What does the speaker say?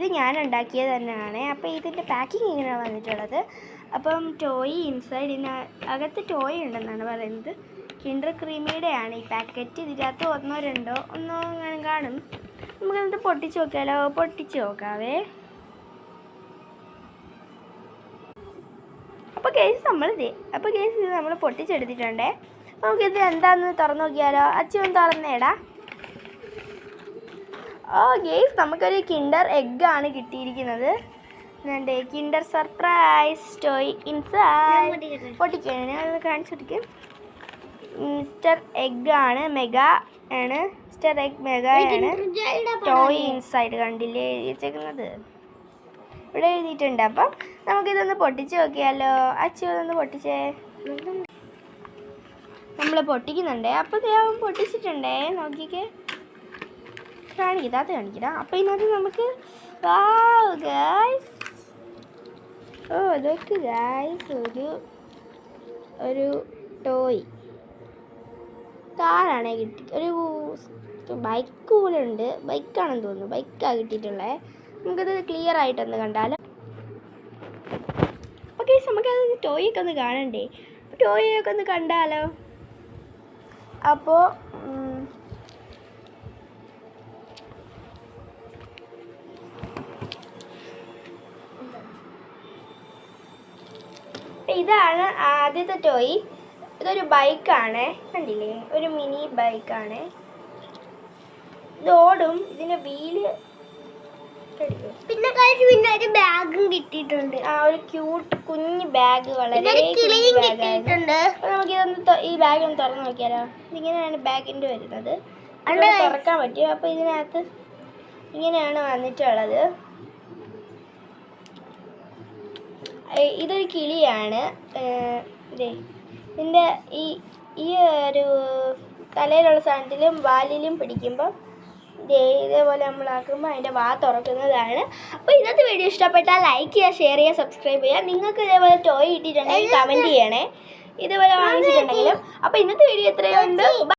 ഇത് ഞാൻ ഉണ്ടാക്കിയത് തന്നെയാണ്. അപ്പോൾ ഇതിൻ്റെ പാക്കിങ് ഇങ്ങനെയാണ് വന്നിട്ടുള്ളത്. അപ്പം ടോയ് ഇൻസൈഡ് അകത്ത് ടോയ് ഉണ്ടെന്നാണ് പറയുന്നത്. കിൻഡർ ക്രീമിയുടെയാണ് ഈ പാക്കറ്റ്. ഇതിനകത്ത് ഒന്നോ അങ്ങനെ കാണും. നമുക്കത് പൊട്ടിച്ച് നോക്കിയാലോ? പൊട്ടിച്ച് നോക്കാവേ. അപ്പോൾ കേസ് ഇത് നമ്മൾ പൊട്ടിച്ചെടുത്തിട്ടുണ്ടേ. നമുക്കിത് എന്താണെന്ന് തുറന്നു നോക്കിയാലോ? അച്ഛൻ തുറന്നേടാ. ഗേസ് നമുക്കൊരു കിൻഡർ എഗ്ഗാണ് കിട്ടിയിരിക്കുന്നത്. Kinder surprise toy inside. പൊട്ടിക്കാണ് ഞാനത് കാണിച്ചിരിക്കും. മിസ്റ്റർ എഗ് ആണ്, മെഗാ ആണ്. മിസ്റ്റർ എഗ് മെഗാ ആണ്. ടോയ് ഇൻസൈഡ് കണ്ടില്ലേ എഴുതിച്ചേക്കുന്നത്? ഇവിടെ എഴുതിയിട്ടുണ്ട്. അപ്പം നമുക്കിതൊന്ന് പൊട്ടിച്ച് നോക്കിയാലോ? അച്ഛനൊന്ന് പൊട്ടിച്ചേ. നമ്മൾ പൊട്ടിക്കുന്നുണ്ടേ. അപ്പോൾ ഞാൻ പൊട്ടിച്ചിട്ടുണ്ടേ. നോക്കിക്കേ, കാണിക്കടാ. അപ്പോൾ ഇതിനകത്ത് നമുക്ക് ഗായ്സ്, ഇതൊക്കെ ഗായ്സ് ഒരു ടോയ് കാറാണേ കിട്ടി. ഒരു ബൈക്ക് പോലെ ഉണ്ട്. ബൈക്കാണെന്ന് തോന്നുന്നു. ബൈക്കാണ് കിട്ടിയിട്ടുള്ളത്. നമുക്കത് ക്ലിയർ ആയിട്ടൊന്ന് കണ്ടാലോ? അപ്പോൾ ഗൈസ് നമുക്കത് ടോയൊക്കെ ഒന്ന് കാണണ്ടേ? ടോയൊക്കെ ഒന്ന് കണ്ടാലോ? അപ്പോൾ ഇതാണ് ആദ്യത്തെ ടോയ്. ഇതൊരു ബൈക്കാണ്, കണ്ടില്ലേ? ഒരു മിനി ബൈക്കാണ്. ഇത് ഓടും. ഇതിൻ്റെ വീല് പിന്നെ ഒരു ബാഗും കിട്ടിയിട്ടുണ്ട്. ഒരു ക്യൂട്ട് കുഞ്ഞ് ബാഗ്, വളരെ കിട്ടിയിട്ടുണ്ട്. നമുക്കിതൊന്ന് ഈ ബാഗ് ഒന്ന് തുറന്നു നോക്കിയാലോ? ഇതിങ്ങനെയാണ് ബാഗിൻ്റെ വരുന്നത്. തുറക്കാൻ പറ്റും. അപ്പോൾ ഇതിനകത്ത് ഇങ്ങനെയാണ് വന്നിട്ടുള്ളത്. ഇതൊരു കിളിയാണ്. ഇതിൻ്റെ ഈ ഒരു തലയിലുള്ള സാധനത്തിലും വാലിലും പിടിക്കുമ്പോൾ ഇതേപോലെ നമ്മളാക്കുമ്പോൾ അതിൻ്റെ വാ തുറക്കുന്നതാണ്. അപ്പോൾ ഇന്നത്തെ വീഡിയോ ഇഷ്ടപ്പെട്ടാൽ ലൈക്ക് ചെയ്യുക, ഷെയർ ചെയ്യുക, സബ്സ്ക്രൈബ് ചെയ്യുക. നിങ്ങൾക്ക് ഇതേപോലെ ടോയ് കിട്ടിയിട്ടുണ്ടെങ്കിൽ കമൻറ്റ് ചെയ്യണേ, ഇതേപോലെ വാങ്ങിച്ചിട്ടുണ്ടെങ്കിലും. അപ്പോൾ ഇന്നത്തെ വീഡിയോ ഇത്രയുണ്ട്.